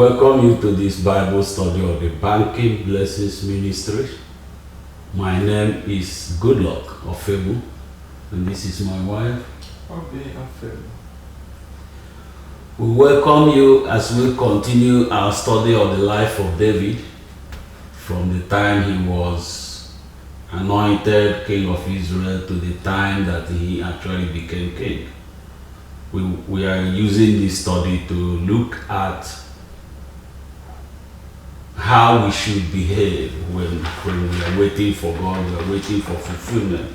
welcome you to this Bible study of the Banking Blessings Ministry. My name is Goodluck Ofebu, and this is my wife. We welcome you as we continue our study of the life of David from the time he was anointed king of Israel to the time that he actually became king. We are using this study to look at how we should behave when we are waiting for God, we are waiting for fulfillment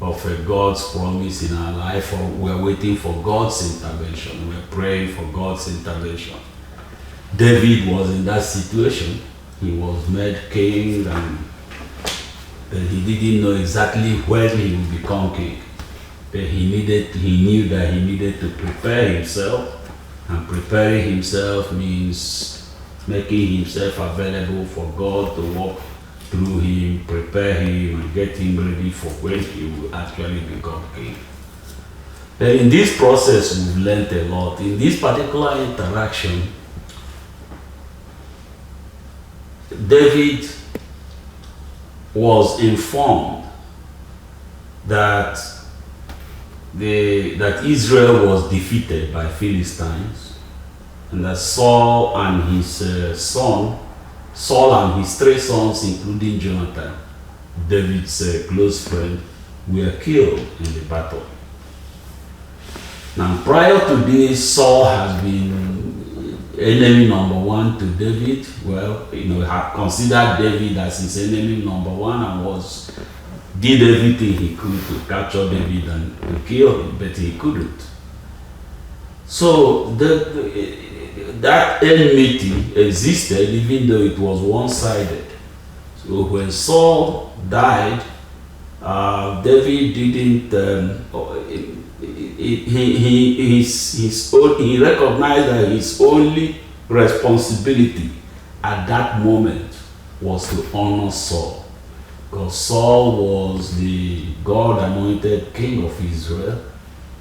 of God's promise in our life, or we are waiting for God's intervention, we are praying for God's intervention. David was in that situation. He was made king, and he didn't know exactly when he would become king. He knew that he needed to prepare himself, and preparing himself means making himself available for God to walk through him, prepare him, and get him ready for when he will actually become king. In this process, we've learned a lot. In this particular interaction, David was informed that Israel was defeated by Philistines, and that Saul and his three sons, including Jonathan, David's close friend, were killed in the battle. Now, prior to this, Saul has been enemy number one to David. Well, had considered David as his enemy number one, and did everything he could to capture David and to kill him, but he couldn't. So that enmity existed, even though it was one-sided. So when Saul died, David didn't. He recognized that his only responsibility at that moment was to honor Saul. Because Saul was the God-anointed king of Israel.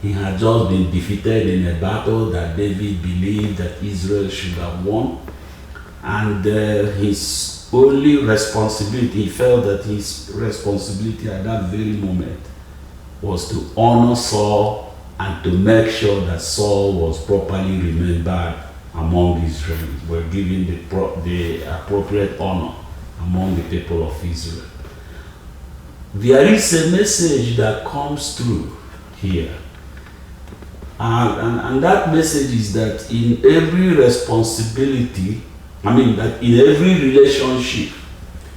He had just been defeated in a battle that David believed that Israel should have won. And his only responsibility, he felt that his responsibility at that very moment was to honor Saul and to make sure that Saul was properly remembered among Israelis, were given the appropriate honor among the people of Israel. There is a message that comes through here. And that message is that in every responsibility, that in every relationship,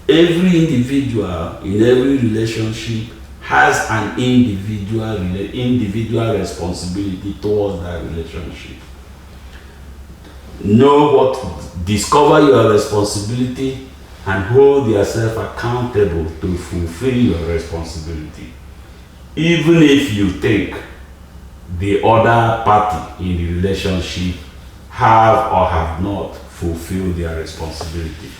every individual in every relationship has an individual responsibility towards that relationship. Discover your responsibility and hold yourself accountable to fulfill your responsibility. Even if you think the other party in the relationship have or have not fulfilled their responsibility.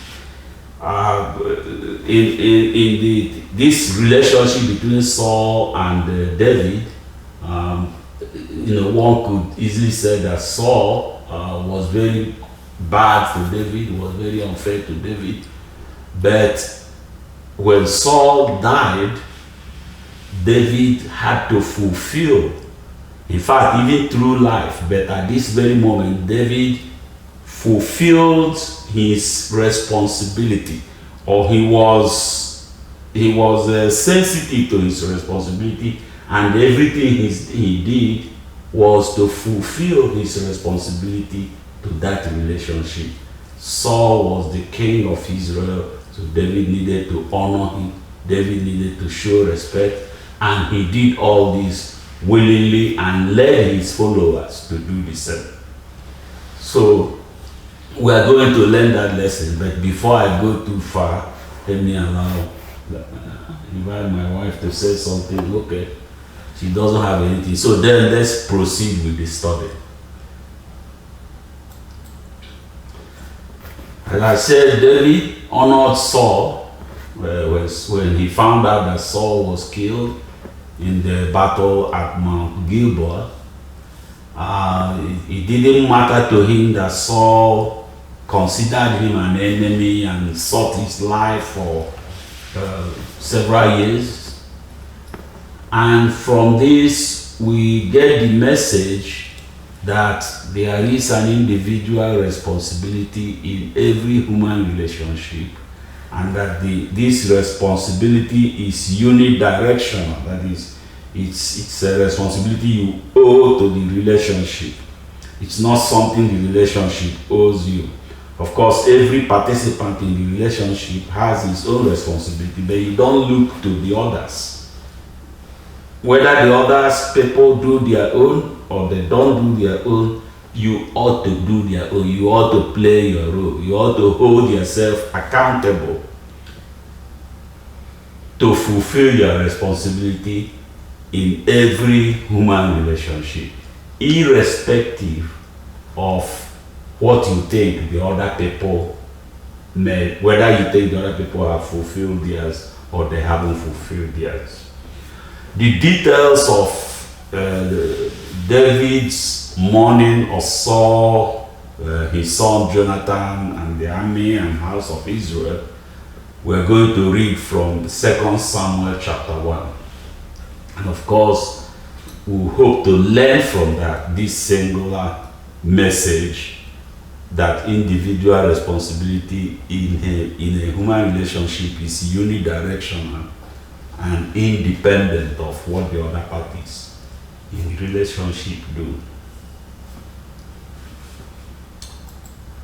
This relationship between Saul and David, one could easily say that Saul was very bad to David, was very unfair to David. But when Saul died, David had to fulfill, in fact, even through life, but at this very moment, David fulfilled his responsibility, or he was sensitive to his responsibility, and everything he did was to fulfill his responsibility to that relationship. Saul was the king of Israel, so David needed to honor him, David needed to show respect, and he did all this willingly and led his followers to do the same. So we are going to learn that lesson, but before I go too far, let me invite my wife to say something. Okay, she doesn't have anything, so then let's proceed with the study. As I said, David honored Saul when he found out that Saul was killed in the battle at Mount Gilboa. It didn't matter to him that Saul considered him an enemy and sought his life for several years. And from this, we get the message that there is an individual responsibility in every human relationship, and that this responsibility is unidirectional. That is, it's a responsibility you owe to the relationship. It's not something the relationship owes you. Of course, every participant in the relationship has his own responsibility, but you don't look to the others. Whether the others people do their own or they don't do their own, you ought to do their own. You ought to play your role. You ought to hold yourself accountable to fulfill your responsibility in every human relationship, irrespective of what you think the other people may, whether you think the other people have fulfilled theirs or they haven't fulfilled theirs. The details of David's mourning of Saul, his son Jonathan, and the army and house of Israel, we're going to read from 2 Samuel chapter 1. And of course, we hope to learn from that this singular message that individual responsibility in a human relationship is unidirectional and independent of what the other parties in the relationship do.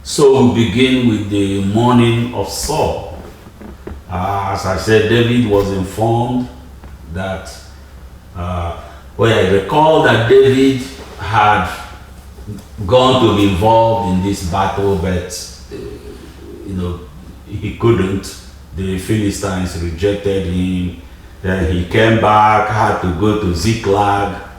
So we begin with the mourning of Saul. As I said, David was informed that, I recall that David had gone to be involved in this battle, but he couldn't. The Philistines rejected him. Then he came back, had to go to Ziklag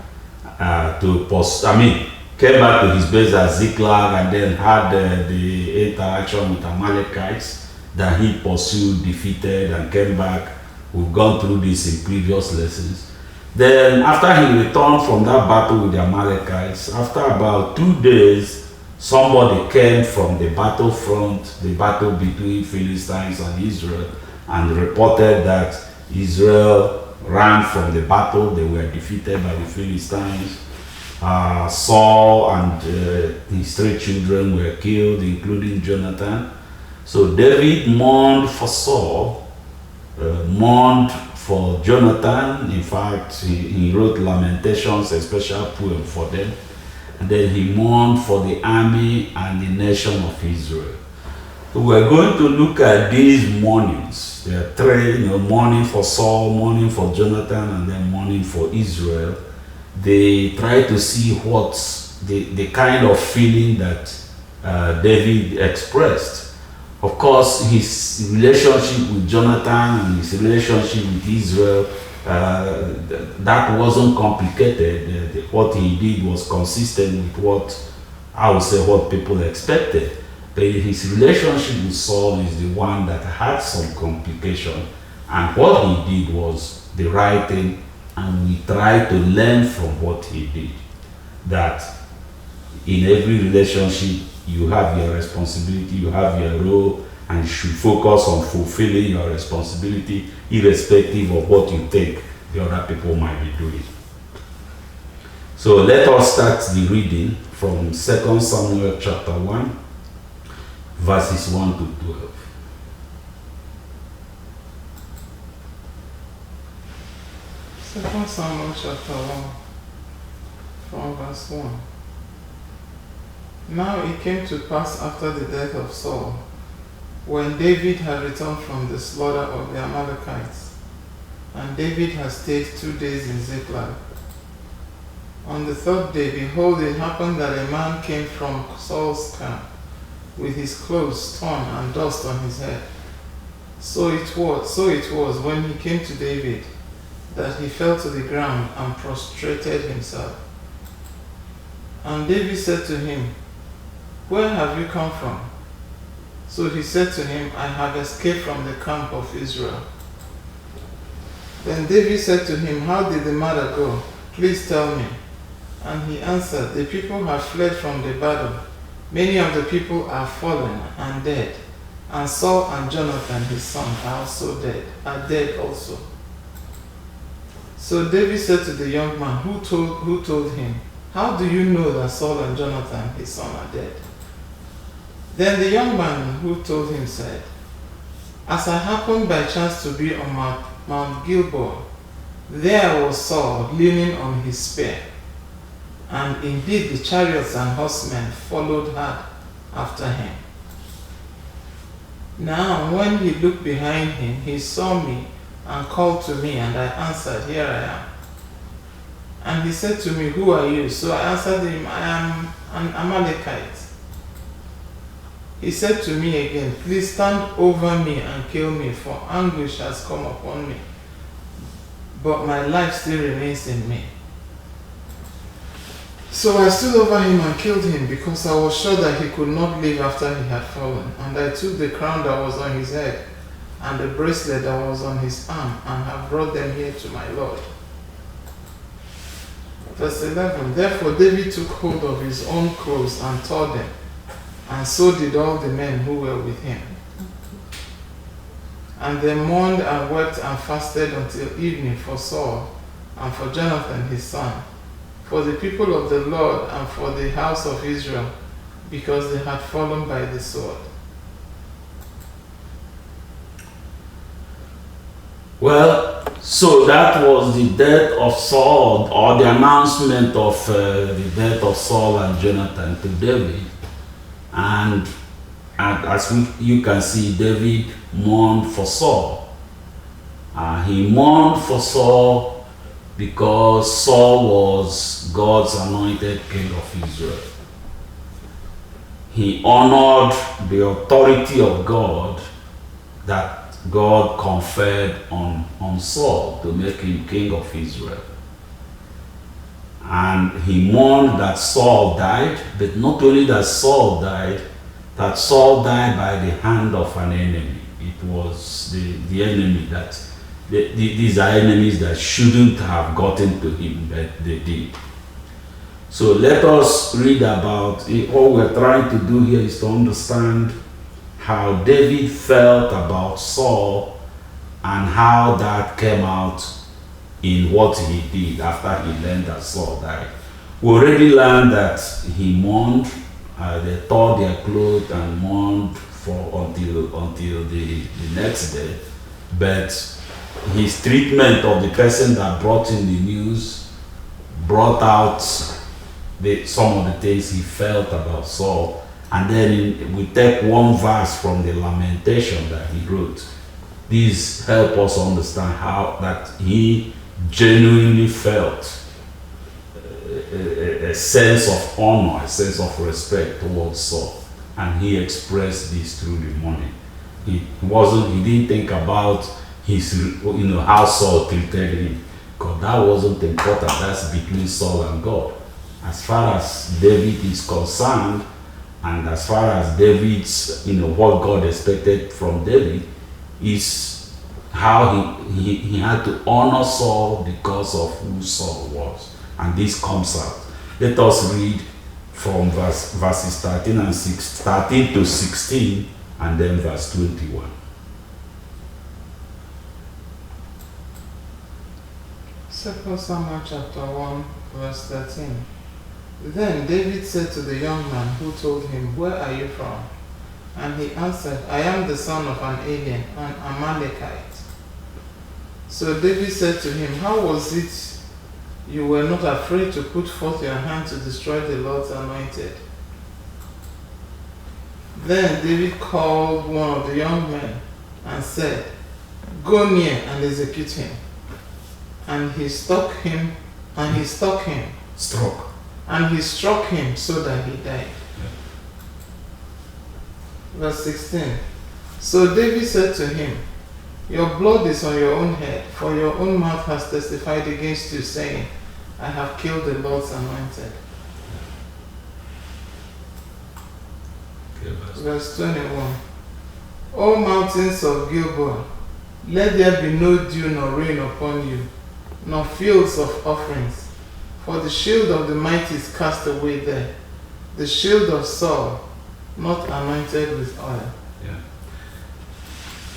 came back to his base at Ziklag, and then had the interaction with Amalekites that he pursued, defeated, and came back. We've gone through this in previous lessons. Then after he returned from that battle with the Amalekites, after about 2 days, somebody came from the battlefront, the battle between Philistines and Israel, and reported that Israel ran from the battle. They were defeated by the Philistines. Saul and his 3 children were killed, including Jonathan. So David mourned for Saul, mourned for Jonathan. In fact, he wrote lamentations, a special poem for them. And then he mourned for the army and the nation of Israel. So we're going to look at these mournings. There are 3, mourning for Saul, mourning for Jonathan, and then mourning for Israel. They try to see what's the kind of feeling that David expressed. Of course, his relationship with Jonathan and his relationship with Israel, that wasn't complicated. What he did was consistent with what people expected. But his relationship with Saul is the one that had some complication. And what he did was the right thing, and we try to learn from what he did. That in every relationship, you have your responsibility, you have your role, and you should focus on fulfilling your responsibility irrespective of what you think the other people might be doing. So let us start the reading from 2 Samuel chapter 1, verses 1 to 12. 2 Samuel chapter 1, from verse 1. Now it came to pass after the death of Saul, when David had returned from the slaughter of the Amalekites, and David had stayed 2 days in Ziklag. On the 3rd day, behold, it happened that a man came from Saul's camp, with his clothes torn and dust on his head. So it was when he came to David, that he fell to the ground and prostrated himself. And David said to him, Where have you come from? So he said to him, I have escaped from the camp of Israel. Then David said to him, How did the matter go? Please tell me. And he answered, The people have fled from the battle, Many of the people are fallen and dead, and Saul and Jonathan his son are dead also. So David said to the young man who told him, how do you know that Saul and Jonathan his son are dead? Then the young man who told him said, as I happened by chance to be on Mount Gilboa, there was Saul leaning on his spear, and indeed the chariots and horsemen followed hard after him. Now when he looked behind him, he saw me and called to me, and I answered, here I am. And he said to me, who are you? So I answered him, I am an Amalekite. He said to me again, please stand over me and kill me, for anguish has come upon me, but my life still remains in me. So I stood over him and killed him, because I was sure that he could not live after he had fallen. And I took the crown that was on his head and the bracelet that was on his arm, and have brought them here to my Lord. Verse 11, therefore David took hold of his own clothes and tore them, and so did all the men who were with him. And they mourned and wept and fasted until evening for Saul and for Jonathan his son, for the people of the Lord and for the house of Israel, because they had fallen by the sword. Well, so that was the death of Saul, or the announcement of the death of Saul and Jonathan to David. And as you can see, David mourned for Saul. He mourned for Saul because Saul was God's anointed king of Israel. He honored the authority of God that God conferred on Saul to make him king of Israel. And he mourned that Saul died, but not only that Saul died by the hand of an enemy. It was the enemy that, these are enemies that shouldn't have gotten to him, but they did. So let us read about it. All we're trying to do here is to understand how David felt about Saul and how that came out in what he did after he learned that Saul died. We already learned that he mourned, they tore their clothes and mourned until the next day. But his treatment of the person that brought in the news brought out some of the things he felt about Saul. And then we take one verse from the lamentation that he wrote. These help us understand how that he genuinely felt a sense of honor, a sense of respect towards Saul. And he expressed this through the mourning. He didn't think about how Saul treated him, because that wasn't important. That's between Saul and God. As far as David is concerned, and as far as David's, what God expected from David, is how he had to honor Saul because of who Saul was. And this comes out. Let us read from verses 13 to 16, and then verse 21. Second Samuel chapter 1, verse 13. Then David said to the young man who told him, where are you from? And he answered, I am the son of an alien, an Amalekite. So David said to him, how was it you were not afraid to put forth your hand to destroy the Lord's anointed? Then David called one of the young men and said, go near and execute him. And he struck him, so that he died. Yeah. Verse 16. So David said to him, your blood is on your own head, for your own mouth has testified against you, saying, I have killed the Lord's anointed. Okay, verse 21. O mountains of Gilboa, let there be no dew nor rain upon you, nor fields of offerings, for the shield of the mighty is cast away there, the shield of Saul, not anointed with oil. Yeah.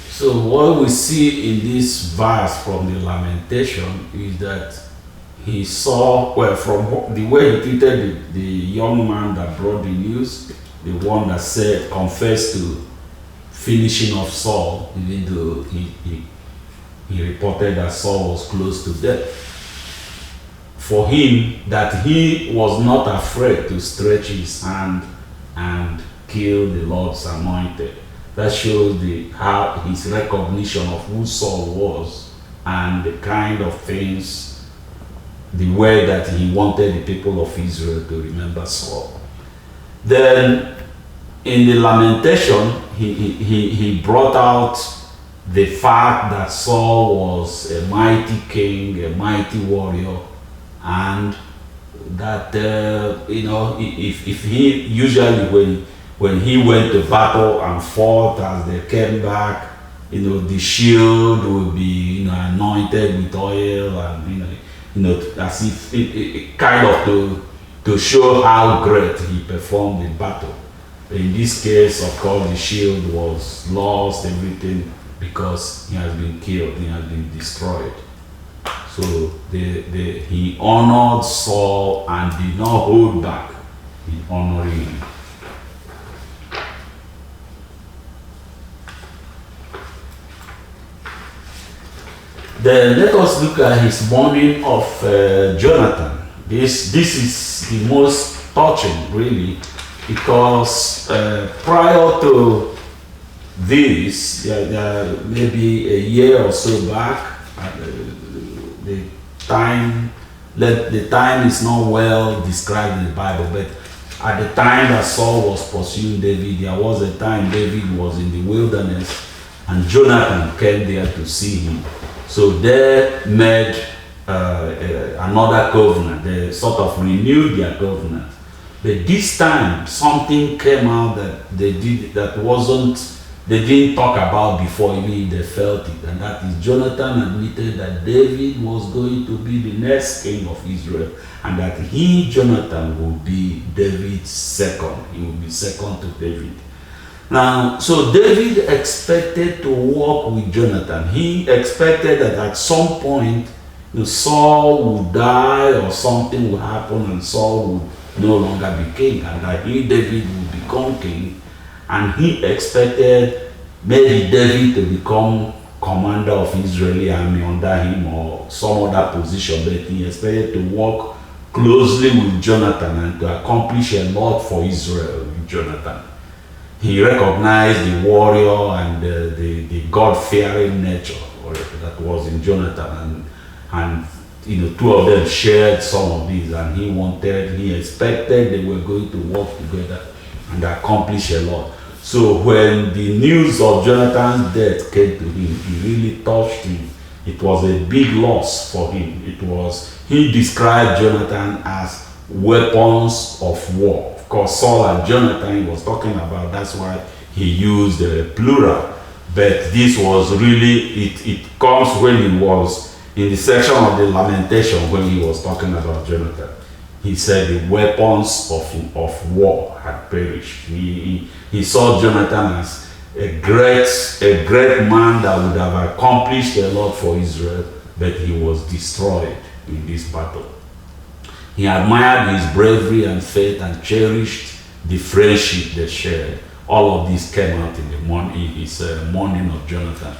So what we see in this verse from the lamentation is that he saw, well, from the way he treated the young man that brought the news, the one that said, confessed to finishing of Saul, even though he reported that Saul was close to death. For him, that he was not afraid to stretch his hand and kill the Lord's anointed. That shows how his recognition of who Saul was and the kind of things, the way that he wanted the people of Israel to remember Saul. Then in the lamentation, he brought out the fact that Saul was a mighty king, a mighty warrior, and that if he usually when he went to battle and fought, as they came back, the shield would be anointed with oil, and as if it kind of to show how great he performed in battle. In this case, of course, the shield was lost, everything, because he has been killed, he has been destroyed. So he honored Saul and did not hold back in honoring him. Then let us look at his mourning of Jonathan. This is the most touching, really, because prior to this, maybe a year or so back, the time is not well described in the Bible, but at the time that Saul was pursuing David, there was a time David was in the wilderness and Jonathan came there to see him. So they made another covenant. They sort of renewed their covenant. But this time, something came out that they didn't talk about before, even they felt it. And that is, Jonathan admitted that David was going to be the next king of Israel, and that Jonathan, will be David's second. He will be second to David. Now, so David expected to walk with Jonathan. He expected that at some point, Saul would die or something would happen and Saul would no longer be king, and that David would become king. And he expected maybe David to become commander of Israeli army under him or some other position, but he expected to work closely with Jonathan and to accomplish a lot for Israel with Jonathan. He recognized the warrior and the God-fearing nature that was in Jonathan, and two of them shared some of these, and he expected they were going to work together and accomplish a lot. So when the news of Jonathan's death came to him, it really touched him. It was a big loss for him. He described Jonathan as weapons of war. Of course, Saul and Jonathan he was talking about, that's why he used plural. But this was really, it comes when he was in the section of the lamentation when he was talking about Jonathan. He said the weapons of war had perished. He saw Jonathan as a great man that would have accomplished a lot for Israel, but he was destroyed in this battle. He admired his bravery and faith and cherished the friendship they shared. All of this came out in the morning, his mourning of Jonathan.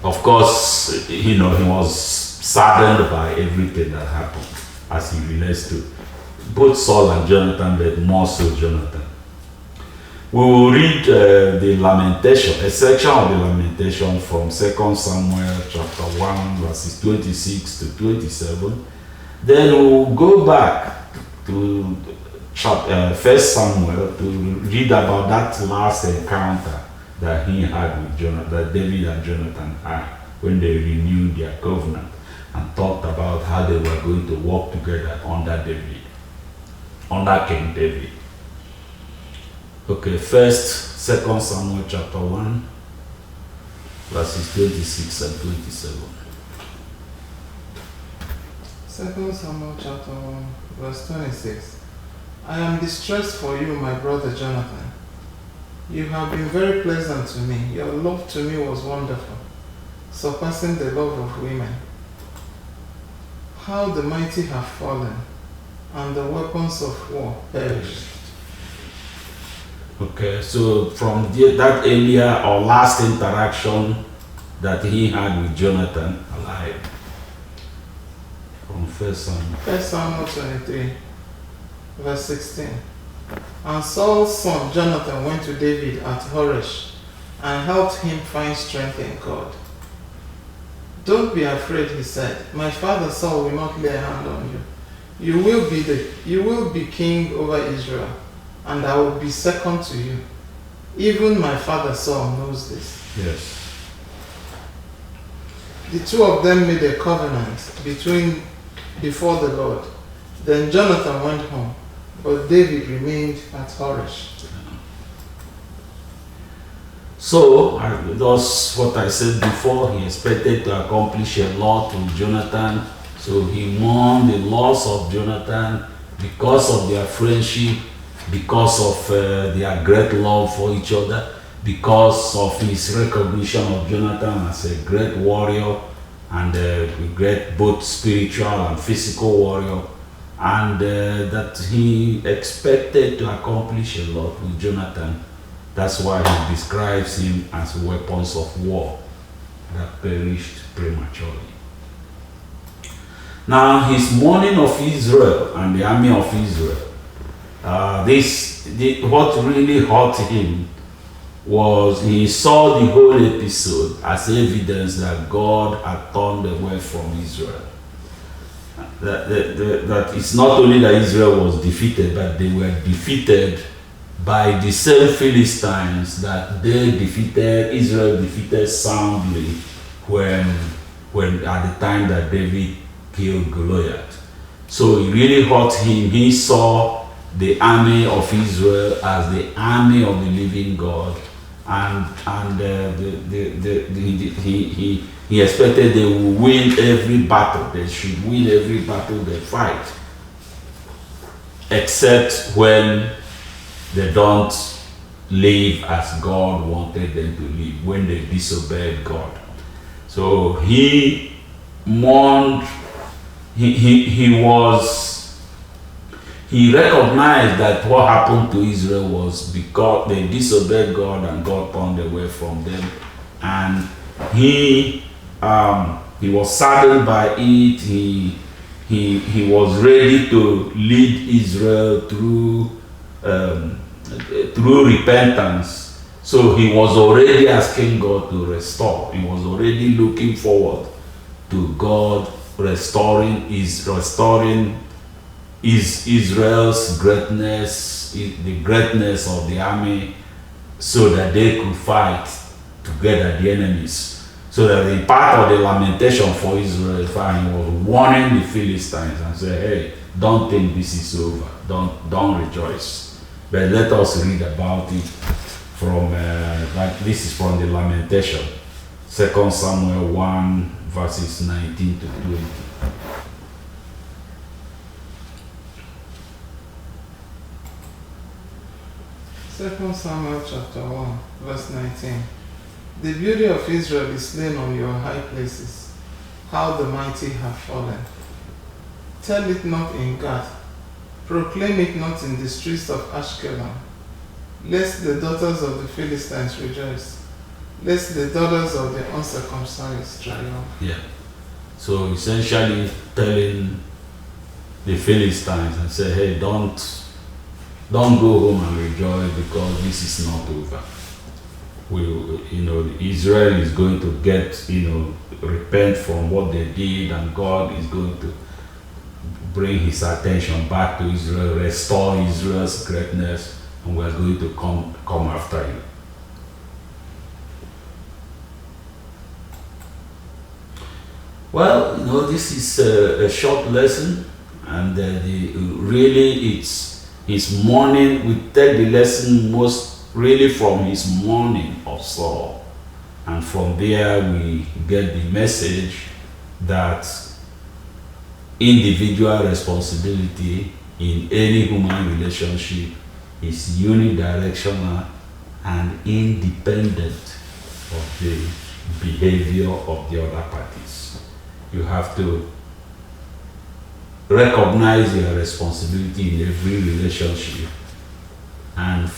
Of course, he was saddened by everything that happened as he relates to both Saul and Jonathan, but more so Jonathan. We will read the lamentation, a section of the lamentation from 2 Samuel chapter 1, verses 26 to 27. Then we will go back to 1 Samuel to read about that last encounter that he had with Jonathan, that David and Jonathan had when they renewed their covenant and talked about how they were going to work together under King David. Okay, 2 Samuel chapter 1, verses 26 and 27. 2 Samuel chapter 1, verse 26. I am distressed for you, my brother Jonathan. You have been very pleasant to me. Your love to me was wonderful, surpassing the love of women. How the mighty have fallen, and the weapons of war perished. Okay, so from that earlier or last interaction that he had with Jonathan, alive, from 1 Samuel. 1 Samuel 23, verse 16. And Saul's son Jonathan went to David at Horesh and helped him find strength in God. Don't be afraid, he said. My father Saul will not lay a hand on you. You will be king over Israel, and I will be second to you. Even my father Saul knows this. Yes. The two of them made a covenant before the Lord. Then Jonathan went home, but David remained at Horesh. So, that's what I said before. He expected to accomplish a lot with Jonathan. So he mourned the loss of Jonathan because of their friendship, because of their great love for each other, because of his recognition of Jonathan as a great warrior and a great both spiritual and physical warrior, and that he expected to accomplish a lot with Jonathan. That's why he describes him as weapons of war that perished prematurely. Now, his mourning of Israel and the army of Israel, what really hurt him was he saw the whole episode as evidence that God had turned away from Israel. That it's not only that Israel was defeated, but they were defeated by the same Philistines that Israel defeated soundly when at the time that David killed Goliath. So it really hurt him. He saw the army of Israel as the army of the living God, and he expected they would win every battle. They should win every battle they fight, except when they don't live as God wanted them to live, when they disobeyed God. So he mourned. He recognized that what happened to Israel was because they disobeyed God and God turned away from them, and he was saddened by it. He was ready to lead Israel through repentance. So he was already asking God to restore. He was already looking forward to God restoring Israel's greatness, the greatness of the army, so that they could fight together the enemies. So that in part of the lamentation for Israel, he was warning the Philistines and say, hey, don't think this is over. Don't rejoice. But let us read about it from, this is from the lamentation. 2 Samuel 1, verses 19 to 20. Second Samuel chapter 1, verse 19. The beauty of Israel is slain on your high places. How the mighty have fallen. Tell it not in Gath. Proclaim it not in the streets of Ashkelon. Lest the daughters of the Philistines rejoice. Lest the daughters of the uncircumcised triumph. Yeah. So essentially telling the Philistines and say, hey, don't go home and rejoice because this is not over. Israel is going to repent from what they did, and God is going to bring his attention back to Israel, restore Israel's greatness, and we're going to come after you. Well, this is a short lesson, and his mourning. We take the lesson most really from his mourning of Saul, and from there we get the message that individual responsibility in any human relationship is unidirectional and independent of the behavior of the other parties. You have to recognize your responsibility in every relationship and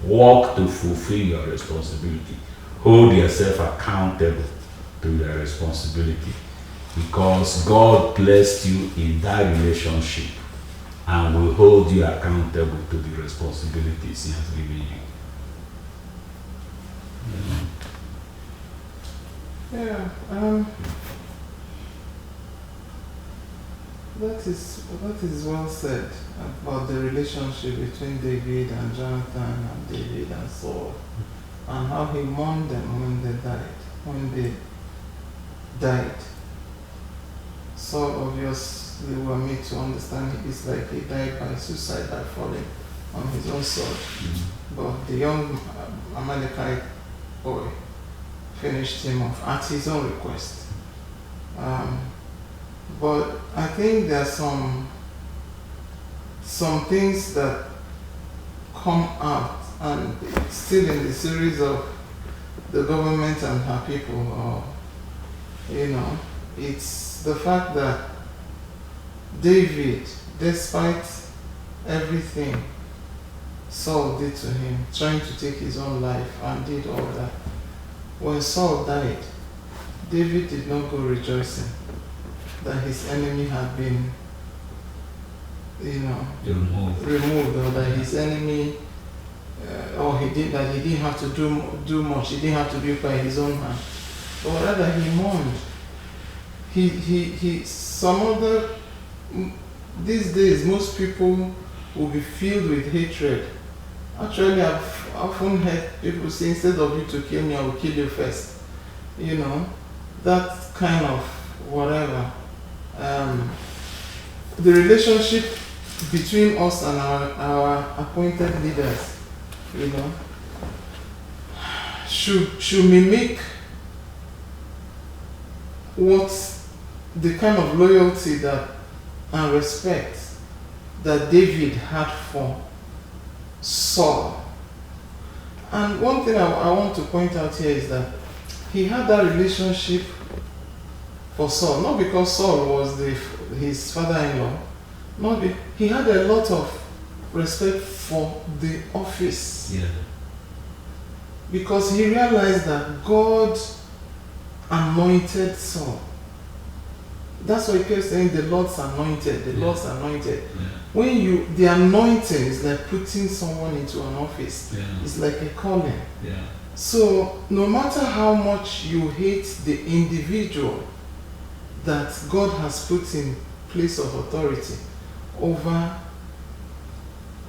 work to fulfill your responsibility. Hold yourself accountable to your responsibility, because God blessed you in that relationship and will hold you accountable to the responsibilities He has given you. Yeah, that is well said about the relationship between David and Jonathan and David and Saul, and how he mourned them when they died. Saul obviously were made to understand it's like he died by suicide, by falling on his own sword. But the young Amalekite boy finished him off at his own request. But I think there are some things that come out, and still in the series of the government and her people, or it's the fact that David, despite everything Saul did to him, trying to take his own life and did all that, when Saul died, David did not go rejoicing that his enemy had been removed, or that his enemy he didn't have to do much, he didn't have to do it by his own hand, but rather he mourned. These days most people will be filled with hatred. Actually, I've often heard people say, instead of you to kill me, I will kill you first. That kind of whatever. The relationship between us and our appointed leaders, should mimic what the kind of loyalty and respect that David had for Saul. And one thing I want to point out here is that he had that relationship for Saul, not because Saul was his father-in-law, he had a lot of respect for the office. Yeah. Because he realized that God anointed Saul. That's why he kept saying the Lord's anointed, the Lord's anointed. Yeah. When the anointing is like putting someone into an office. Yeah. It's like a calling. Yeah. So no matter how much you hate the individual that God has put in place of authority over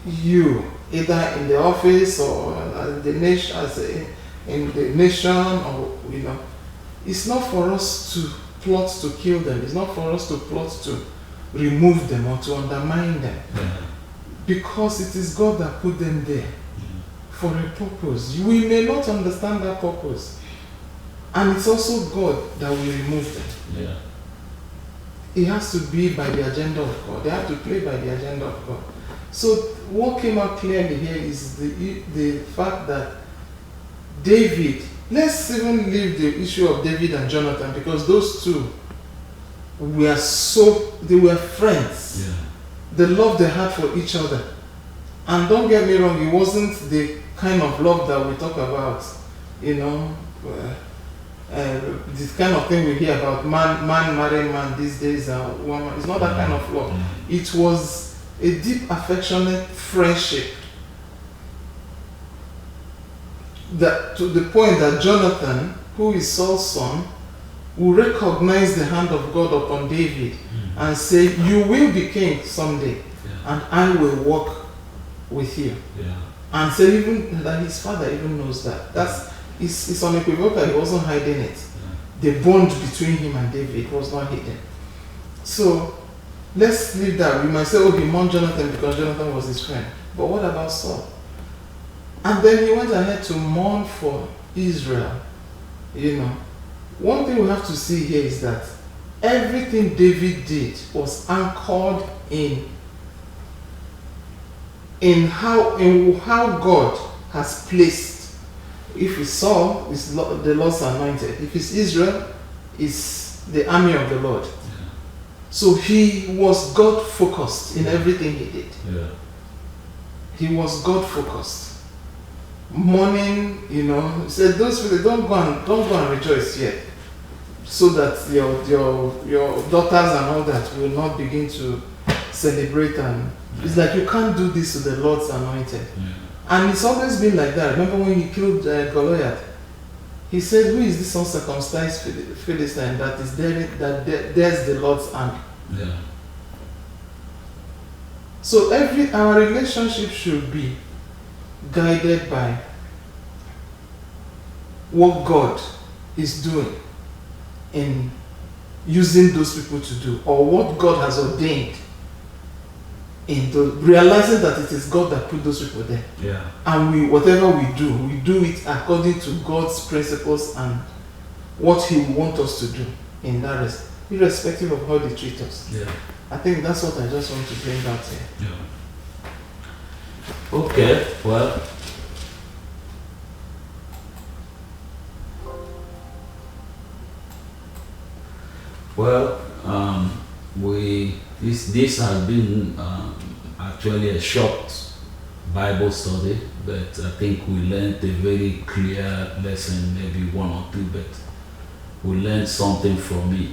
you, either in the office or the nation, in the nation, or it's not for us to plot to kill them. It's not for us to plot to remove them or to undermine them. Yeah. Because it is God that put them there for a purpose. We may not understand that purpose. And it's also God that will remove them. Yeah. It has to be by the agenda of God. They have to play by the agenda of God. So what came out clearly here is the fact that David, let's even leave the issue of David and Jonathan, because those two they were friends. Yeah. The love they had for each other. And don't get me wrong, it wasn't the kind of love that we talk about, this kind of thing we hear about man marrying man these days, woman. It's not that kind of love. It was a deep, affectionate friendship. That to the point that Jonathan, who is Saul's son, will recognize the hand of God upon David and say, "You will be king someday, and I will walk with you." Yeah. And say even that his father even knows that. It's unequivocal. He wasn't hiding it. The bond between him and David was not hidden. So let's leave that. We might say, "Oh, he mourned Jonathan because Jonathan was his friend." But what about Saul? And then he went ahead to mourn for Israel. One thing we have to see here is that everything David did was anchored in in how God has placed. If it's Saul, it's the Lord's anointed. If it's Israel, it's the army of the Lord. Yeah. So he was God focused in everything he did. Yeah. He was God focused. Morning, he said, those people don't go and rejoice yet, so that your daughters and all that will not begin to celebrate. And it's like, you can't do this to the Lord's anointed. Yeah. And it's always been like that. Remember when he killed Goliath? He said, "Who is this uncircumcised Philistine that is there's the Lord's army?" Yeah. So our relationship should be guided by what God is doing in using those people to do, or what God has ordained in realizing that it is God that put those people there. Yeah. And whatever we do it according to God's principles and what He wants us to do in that irrespective of how they treat us. Yeah. I think that's what I just want to bring out here. Yeah. Okay, well, this has been actually a short Bible study, but I think we learned a very clear lesson, maybe one or two, but we learned something from it,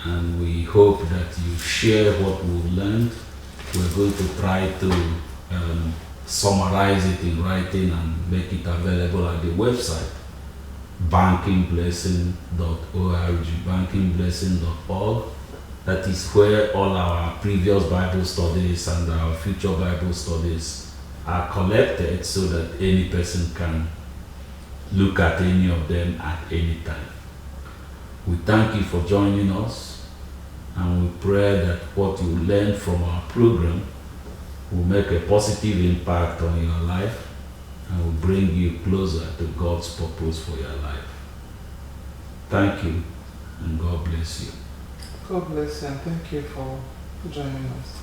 and we hope that you share what we've learned. We're going to try to summarize it in writing and make it available at the website bankingblessing.org, bankingblessing.org. That is where all our previous Bible studies and our future Bible studies are collected, so that any person can look at any of them at any time. We thank you for joining us, and we pray that what you learn from our program will make a positive impact on your life and will bring you closer to God's purpose for your life. Thank you, and God bless you. God bless you, and thank you for joining us.